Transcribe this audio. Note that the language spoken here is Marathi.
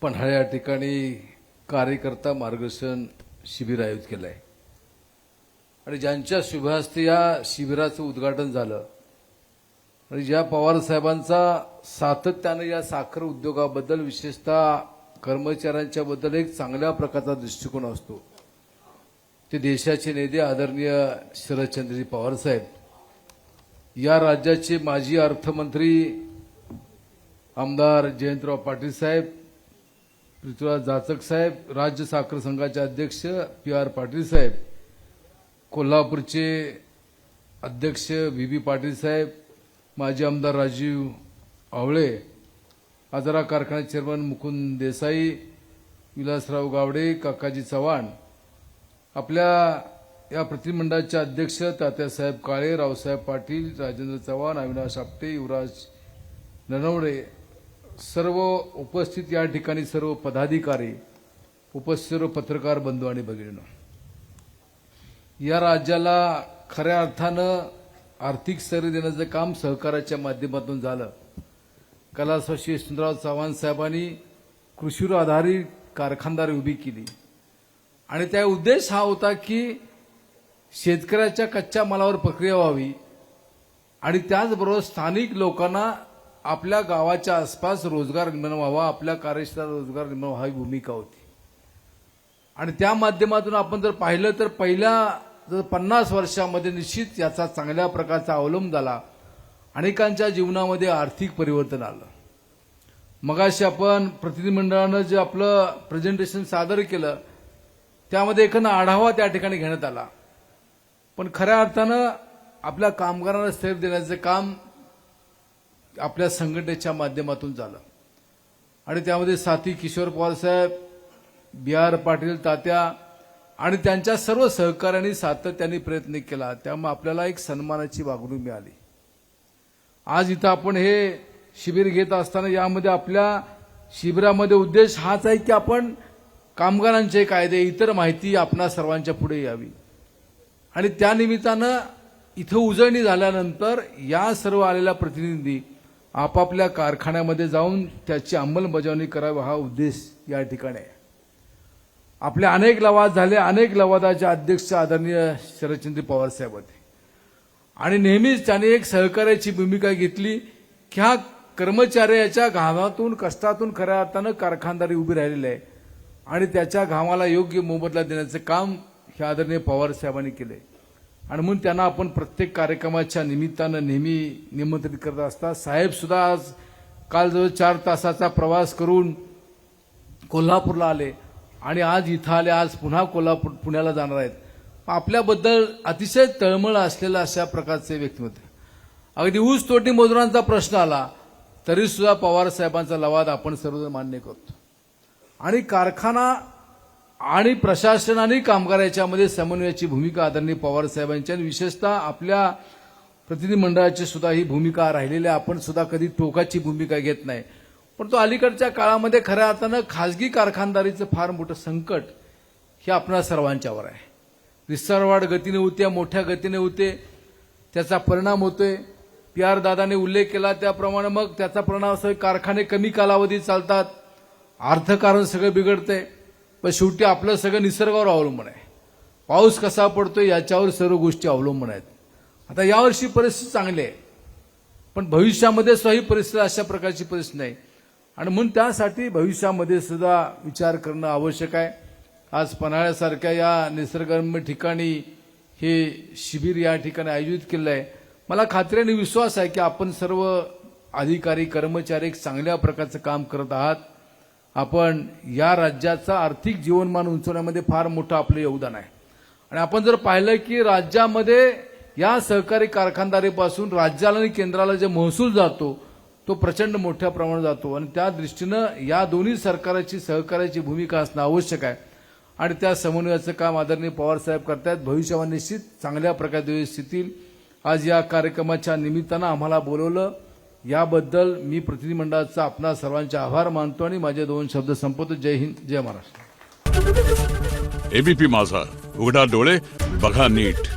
पन्हाळा या ठिकाणी कार्यकर्ता मार्गदर्शन शिबिर आयोजित केलं आहे आणि ज्यांच्या शुभ हस्ते या शिबिराचं उद्घाटन झालं आणि ज्या पवार साहेबांचा सातत्यानं या साखर उद्योगाबद्दल विशेषतः कर्मचाऱ्यांच्या बद्दल एक चांगल्या प्रकारचा दृष्टिकोन असतो ते देशाचे नेते आदरणीय शरदचंद्रजी पवार साहेब या राज्याचे माजी अर्थमंत्री आमदार जयंतराव पाटील साहेब पृथ्वीराज जाचक साहेब राज्य साखर संघाचे अध्यक्ष PR पाटील साहेब कोल्हापूरचे अध्यक्ष VB पाटील साहेब माजी आमदार राजीव आवळे आजरा कारखाना चेअरमन मुकुंद देसाई विलासराव गावडे काकाजी चव्हाण आपल्या या प्रतिनिधिमंडळाचे अध्यक्ष तात्यासाहेब काळे रावसाहेब पाटील राजेंद्र चव्हाण अविनाश आपटे युवराज ननवडे सर्व उपस्थित या ठिकाणी सर्व पदाधिकारी उपस्थित सर्व पत्रकार बंधू आणि भगिनींनो या राज्याला खऱ्या अर्थानं आर्थिक स्थैर्य देण्याचं काम सहकाराच्या माध्यमातून झालं कैलासवासी यशवंतराव चव्हाण साहेबांनी कृषीवर आधारित कारखानदारी उभी केली आणि त्या उद्देश हा होता की शेतकऱ्याच्या कच्च्या मालावर प्रक्रिया व्हावी आणि त्याचबरोबर स्थानिक लोकांना आपल्या गावाच्या आसपास रोजगार निर्माण व्हावा आपल्या कार्यक्षेत्रात रोजगार निर्माण व्हावी भूमिका होती आणि त्या माध्यमातून आपण जर पाहिलं तर पहिल्या 50 वर्षामध्ये निश्चित याचा चांगल्या प्रकारचा अवलंब झाला अनेकांच्या जीवनामध्ये आर्थिक परिवर्तन आलं मगाशी आपण प्रतिनिधिमंडळानं जे आपलं प्रेझेंटेशन सादर केलं त्यामध्ये एखादा आढावा त्या ठिकाणी घेण्यात आला पण खऱ्या अर्थानं आपल्या कामगारांना स्थैर्य देण्याचं काम आपल्या संघटनेच्या माध्यमातून झालं आणि त्यामध्ये साथी किशोर पवार साहेब BR पाटील तात्या आणि त्यांच्या सर्व सहकाऱ्यांनी सातत्याने प्रयत्न केला त्यामुळे आपल्याला एक सन्मानाची वागणूक मिळाली आज इथं आपण हे शिबिर घेत असताना यामध्ये आपल्या शिबिरामध्ये उद्देश हाच आहे की आपण कामगारांचे कायदे इतर माहिती आपणा सर्वांच्या पुढे यावी आणि त्या निमित्तानं इथं उजळणी झाल्यानंतर या सर्व आलेल्या प्रतिनिधी आपापल्या कारखान्यामध्ये जाऊन त्याची अंमलबजावणी करावी हा उद्देश या ठिकाणी आहे आपले अनेक लवाद झाले अनेक लवादाचे अध्यक्ष आदरणीय शरदचंद्र पवार साहेब होते आणि नेहमीच त्याने एक सहकार्याची भूमिका घेतली की हा कर्मचाऱ्याच्या घामातून कष्टातून खऱ्या अर्थानं कारखानदारी उभी राहिलेली आहे आणि त्याच्या घामाला योग्य मोबदला देण्याचं काम हे आदरणीय पवार साहेबांनी केले आणि म्हणून त्यांना आपण प्रत्येक कार्यक्रमाच्या निमित्तानं नेहमी निमंत्रित करत असतात साहेब सुद्धा आज काल जवळ 4 तासाचा प्रवास करून कोल्हापूरला आले आणि आज इथं आले आज पुन्हा पुण्याला जाणार आहेत आपल्याबद्दल अतिशय तळमळ असलेल्या अशा प्रकारचे व्यक्तिमत्व अगदी ऊस तोडणी मजुरांचा प्रश्न आला तरी सुद्धा पवार साहेबांचा लवाद आपण सर्वजण मान्य करतो आणि कारखाना आणि प्रशासन आणि कामगार याच्यामध्ये समन्वयाची भूमिका आदरणीय पवार साहेबांची आणि विशेषतः आपल्या प्रतिनिधी मंडळाची सुद्धा ही भूमिका राहिलेली आपण सुद्धा कधी टोकाची भूमिका घेत नाही पण तो अलीकडच्या काळामध्ये खऱ्या अर्थानं खासगी कारखानदारीचं फार मोठं संकट हे आपणा सर्वांच्यावर आहे विस्तारवाढ गतीने होते मोठ्या गतीने होते त्याचा परिणाम होतोय PR दादाने उल्लेख केला त्याप्रमाणे मग त्याचा परिणाम असं कारखाने कमी कालावधीत चालतात अर्थकारण सगळं बिघडतंय पण शेवटी आपलं सगळं निसर्गावर अवलंबून आहे पाऊस कसा पडतोय याच्यावर सर्व गोष्टी अवलंबून आहेत आता यावर्षी परिस्थिती चांगली आहे पण भविष्यामध्ये सुद्धा ही परिस्थिती अशा प्रकारची परिस्थिती नाही आणि म्हणून त्यासाठी भविष्यामध्ये सुद्धा विचार करणं आवश्यक आहे आज पन्हाळ्यासारख्या या निसर्गरम्य ठिकाणी हे शिबिर या ठिकाणी आयोजित केलं आहे मला खात्री आणि विश्वास आहे की आपण सर्व अधिकारी कर्मचारी एक चांगल्या प्रकारचं काम करत आहात आपण या राज्याचं आर्थिक जीवनमान उंचवण्यामध्ये फार मोठं आपलं योगदान आहे आणि आपण जर पाहिलं की राज्यामध्ये या सहकारी कारखानदारीपासून राज्याला आणि केंद्राला जे महसूल जातो तो प्रचंड मोठ्या प्रमाणात जातो आणि त्या दृष्टीनं या दोन्ही सरकाराची सहकार्याची भूमिका असणं आवश्यक आहे आणि त्या समन्वयाचं काम आदरणीय पवार साहेब करतायत भविष्यामध्ये निश्चित चांगल्या प्रकारे व्यवस्थित येतील आज या कार्यक्रमाच्या निमित्तानं आम्हाला बोलवलं याबद्दल मी प्रतिनिधिमंडळाचा आपणा सर्वांचे आभार मानतो आणि माझे 2 शब्द संपवतो जय हिंद जय महाराष्ट्र ABP माझा उघडा डोळे बघा नीट.